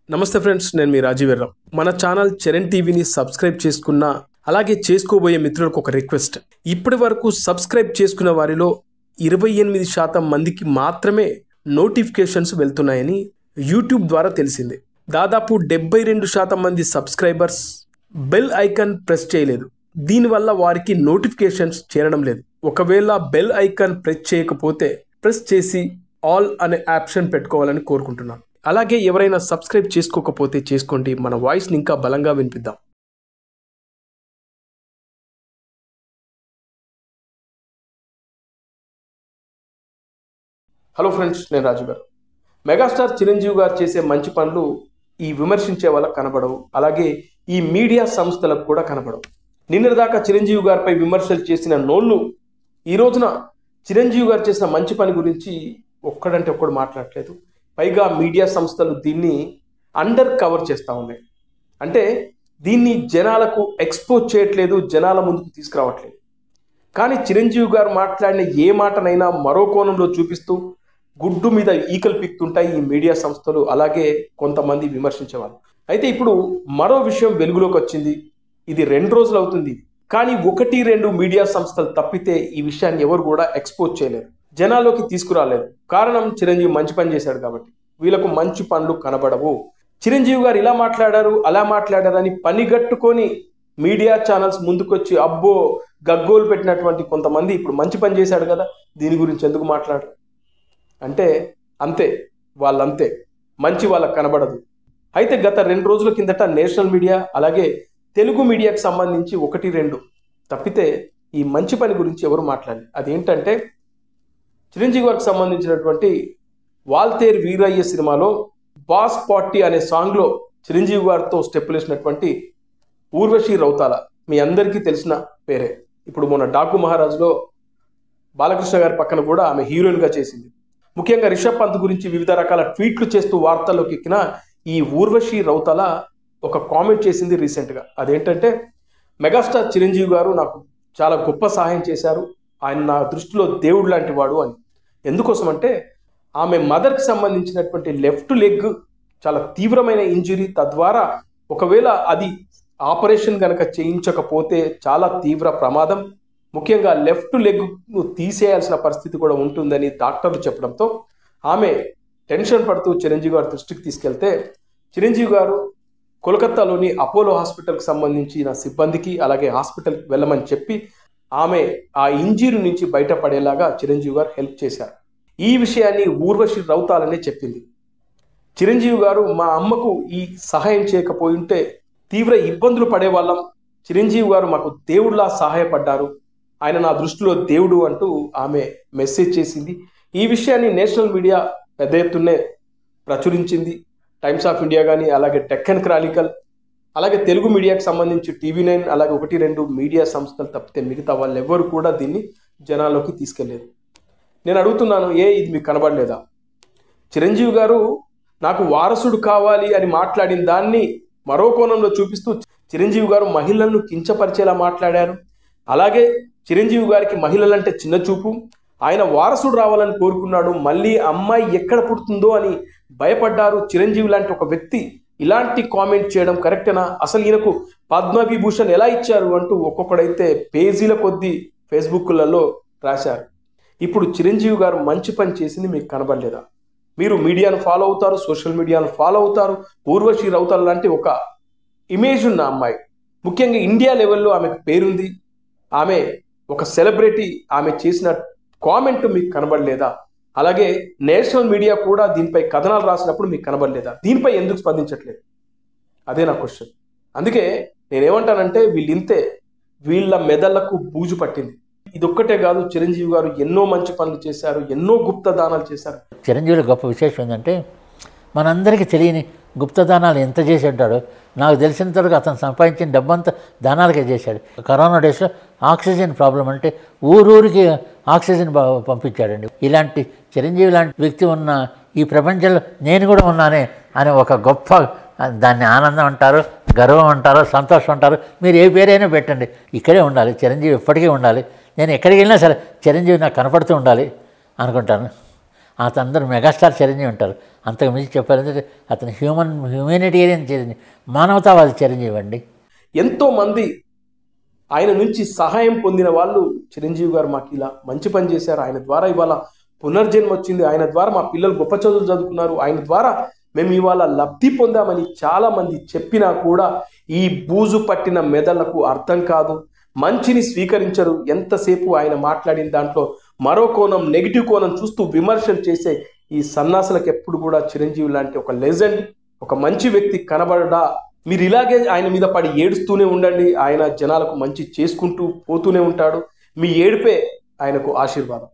నమస్తే ఫ్రెండ్స్, నేను మీ రాజీవర్రావు. మన ఛానల్ చరణ్ టీవీని సబ్స్క్రైబ్ చేసుకున్న అలాగే చేసుకోబోయే మిత్రులకు ఒక రిక్వెస్ట్. ఇప్పటి వరకు సబ్స్క్రైబ్ చేసుకున్న వారిలో 28% మందికి మాత్రమే నోటిఫికేషన్స్ వెళ్తున్నాయని యూట్యూబ్ ద్వారా తెలిసింది. దాదాపు 72% మంది సబ్స్క్రైబర్స్ బెల్ ఐకాన్ ప్రెస్ చేయలేదు. దీనివల్ల వారికి నోటిఫికేషన్స్ చేరడం లేదు. ఒకవేళ బెల్ ఐకాన్ ప్రెస్ చేయకపోతే ప్రెస్ చేసి ఆల్ అనే ఆప్షన్ పెట్టుకోవాలని కోరుకుంటున్నాను. అలాగే ఎవరైనా సబ్స్క్రైబ్ చేసుకోకపోతే చేసుకోండి. మన వాయిస్ని ఇంకా బలంగా వినిపిద్దాం. హలో ఫ్రెండ్స్, నేను రాజు గారు. మెగాస్టార్ చిరంజీవి గారు చేసే మంచి పనులు ఈ విమర్శించే వాళ్ళకు కనబడవు. అలాగే ఈ మీడియా సంస్థలకు కూడా కనబడవు. నిన్నటిదాకా చిరంజీవి గారిపై విమర్శలు చేసిన నోళ్ళు ఈ రోజున చిరంజీవి గారు చేసిన మంచి పని గురించి ఒక్కడంటే ఒక్కడు మాట్లాడలేదు. పైగా మీడియా సంస్థలు దీన్ని అండర్ కవర్ చేస్తూ ఉన్నాయి. అంటే దీన్ని జనాలకు ఎక్స్పోజ్ చేయట్లేదు, జనాల ముందుకు తీసుకురావట్లేదు. కానీ చిరంజీవి గారు మాట్లాడిన ఏ మాటనైనా మరో కోణంలో చూపిస్తూ గుడ్డు మీద ఈకలు పిక్తుంటాయి ఈ మీడియా సంస్థలు, అలాగే కొంతమంది విమర్శించేవాళ్ళు. అయితే ఇప్పుడు మరో విషయం వెలుగులోకి వచ్చింది. ఇది 2 రోజులు అవుతుంది. కానీ 1-2 మీడియా సంస్థలు తప్పితే ఈ విషయాన్ని ఎవరు కూడా ఎక్స్పోజ్ చేయలేరు, జనాల్లోకి తీసుకురాలేదు. కారణం చిరంజీవి మంచి పని చేశాడు కాబట్టి. వీళ్ళకు మంచి పనులు కనబడవు. చిరంజీవి గారు ఇలా మాట్లాడారు, అలా మాట్లాడారని పనిగట్టుకొని మీడియా ఛానల్స్ ముందుకొచ్చి అబ్బో గగ్గోలు పెట్టినటువంటి కొంతమంది ఇప్పుడు మంచి పని చేశాడు కదా, దీని గురించి ఎందుకు మాట్లాడరు అంటే అంతే, వాళ్ళంతే, మంచి వాళ్ళకు కనబడదు. అయితే గత 2 రోజుల కిందట నేషనల్ మీడియా అలాగే తెలుగు మీడియాకు సంబంధించి 1-2 తప్పితే ఈ మంచి పని గురించి ఎవరు మాట్లాడాలి. అదేంటంటే చిరంజీవి గారికి సంబంధించినటువంటి వాల్తేర్ వీరయ్య సినిమాలో బాస్ పార్టీ అనే సాంగ్లో చిరంజీవి గారితో స్టెప్పులు వేసినటువంటి ఊర్వశి రౌతాల మీ అందరికీ తెలిసిన పేరే. ఇప్పుడు మొన్న డాకు మహారాజ్లో బాలకృష్ణ గారి పక్కన కూడా ఆమె హీరోయిన్గా చేసింది. ముఖ్యంగా రిషబ్ పంత్ గురించి వివిధ రకాల ట్వీట్లు చేస్తూ వార్తల్లోకి ఎక్కిన ఈ ఊర్వశి రౌతాల ఒక కామెంట్ చేసింది రీసెంట్గా. అదేంటంటే మెగాస్టార్ చిరంజీవి గారు నాకు చాలా గొప్ప సహాయం చేశారు, ఆయన నా దృష్టిలో దేవుడు లాంటి వాడు అని. ఎందుకోసం అంటే ఆమె మదర్కి సంబంధించినటువంటి లెఫ్ట్ లెగ్ చాలా తీవ్రమైన ఇంజురీ. తద్వారా ఒకవేళ అది ఆపరేషన్ కనుక చేయించకపోతే చాలా తీవ్ర ప్రమాదం, ముఖ్యంగా లెఫ్ట్ లెగ్ను తీసేయాల్సిన పరిస్థితి కూడా ఉంటుందని డాక్టర్లు చెప్పడంతో ఆమె టెన్షన్ పడుతూ చిరంజీవి గారి దృష్టికి తీసుకెళ్తే చిరంజీవి గారు కోల్కతాలోని అపోలో హాస్పిటల్కి సంబంధించిన సిబ్బందికి అలాగే హాస్పిటల్కి వెళ్ళమని చెప్పి ఆమె ఆ ఇంజరీ నుంచి బయటపడేలాగా చిరంజీవి గారు హెల్ప్ చేశారు. ఈ విషయాన్ని ఊర్వశి రౌతాలనే చెప్పింది. చిరంజీవి గారు మా అమ్మకు ఈ సహాయం చేయకపోయి ఉంటే తీవ్ర ఇబ్బందులు పడేవాళ్ళం, చిరంజీవి గారు మాకు దేవుడిలా సహాయపడ్డారు, ఆయన నా దృష్టిలో దేవుడు అంటూ ఆమె మెసేజ్ చేసింది. ఈ విషయాన్ని నేషనల్ మీడియా పెద్ద ఎత్తునే ప్రచురించింది. టైమ్స్ ఆఫ్ ఇండియా కానీ అలాగే డెక్కన్ క్రానికల్ అలాగే తెలుగు మీడియాకు సంబంధించి TV9 అలాగే 1-2 మీడియా సంస్థలు తప్పితే మిగతా వాళ్ళు ఎవరు కూడా దీన్ని జనాల్లోకి తీసుకెళ్లేదు. నేను అడుగుతున్నాను, ఇది మీకు కనబడలేదా? చిరంజీవి గారు నాకు వారసుడు కావాలి అని మాట్లాడిన దాన్ని మరో కోణంలో చూపిస్తూ చిరంజీవి గారు మహిళలను కించపరిచేలా మాట్లాడారు. అలాగే చిరంజీవి గారికి మహిళలంటే చిన్న చూపు, ఆయన వారసుడు రావాలని కోరుకున్నాడు, మళ్ళీ అమ్మాయి ఎక్కడ పుడుతుందో అని భయపడ్డారు. చిరంజీవి లాంటి ఒక వ్యక్తి ఇలాంటి కామెంట్ చేయడం కరెక్టేనా? అసలు ఈయనకు పద్మవిభూషణ్ ఎలా ఇచ్చారు అంటూ ఒక్కొక్కడైతే పేజీల కొద్దీ ఫేస్బుక్లలో రాశారు. ఇప్పుడు చిరంజీవి గారు మంచి పని చేసింది మీకు కనబడలేదా? మీరు మీడియాను ఫాలో అవుతారు, సోషల్ మీడియాను ఫాలో అవుతారు. ఊర్వశి రౌతాల లాంటి ఒక ఇమేజ్ ఉన్న అమ్మాయి, ముఖ్యంగా ఇండియా లెవెల్లో ఆమెకు పేరుంది, ఆమె ఒక సెలబ్రిటీ, ఆమె చేసిన కామెంట్ మీకు కనబడలేదా? అలాగే నేషనల్ మీడియా కూడా దీనిపై కథనాలు రాసినప్పుడు మీకు కనబడలేదా? దీనిపై ఎందుకు స్పందించట్లేదు? అదే నా క్వశ్చన్. అందుకే నేనేమంటానంటే వీళ్ళింతే, వీళ్ళ మెదళ్లకు బూజు పట్టింది. ఇదొక్కటే కాదు, చిరంజీవి గారు ఎన్నో మంచి పనులు చేశారు, ఎన్నో గుప్త దానాలు చేశారు. చిరంజీవిలో గొప్ప విశేషం ఏంటంటే మనందరికీ తెలియని గుప్తదానాలు ఎంత చేసి ఉంటాడో నాకు తెలిసినంతవరకు అతను సంపాదించిన డబ్బంతా దానాలకే చేశాడు. కరోనా డేస్లో ఆక్సిజన్ ప్రాబ్లం అంటే ఊరూరికి ఆక్సిజన్ పంపించాడండి. ఇలాంటి చిరంజీవి లాంటి వ్యక్తి ఉన్న ఈ ప్రపంచంలో నేను కూడా ఉన్నానే అని ఒక గొప్ప, దాన్ని ఆనందం అంటారు, గర్వం అంటారు, సంతోషం అంటారు, మీరు ఏ పేరైనా పెట్టండి, ఇక్కడే ఉండాలి చిరంజీవి, ఎప్పటికీ ఉండాలి. నేను ఎక్కడికి వెళ్ళినా సరే చిరంజీవి నాకు కనపడుతూ ఉండాలి అనుకుంటాను. అతను మెగాస్టార్ చిరంజీవి ఉంటారు. అంతకు మించి చెప్పారంటే అతను హ్యూమానిటేరియన్ చిరంజీవి, మానవతావాది చిరంజీవి అండి. ఎంతోమంది ఆయన నుంచి సహాయం పొందిన వాళ్ళు చిరంజీవి గారు మాకు ఇలా మంచి పని చేశారు, ఆయన ద్వారా ఇవాళ పునర్జన్మ వచ్చింది, ఆయన ద్వారా మా పిల్లలు గొప్ప చదువులు చదువుకున్నారు, ఆయన ద్వారా మేము ఇవాళ లబ్ధి పొందామని చాలామంది చెప్పినా కూడా ఈ బూజు పట్టిన మెదళ్లకు అర్థం కాదు, మంచిని స్వీకరించరు. ఎంతసేపు ఆయన మాట్లాడిన దాంట్లో మరో కోణం, నెగిటివ్ కోణం చూస్తూ విమర్శలు చేసే ఈ సన్నాసులకు ఎప్పుడు కూడా చిరంజీవి లాంటి ఒక లెజెండ్, ఒక మంచి వ్యక్తి కనబడడా. మీరు ఇలాగే ఆయన మీద పడి ఏడుస్తూనే ఉండండి, ఆయన జనాలకు మంచి చేసుకుంటూ పోతూనే ఉంటాడు. మీ ఏడుపే ఆయనకు ఆశీర్వాదం.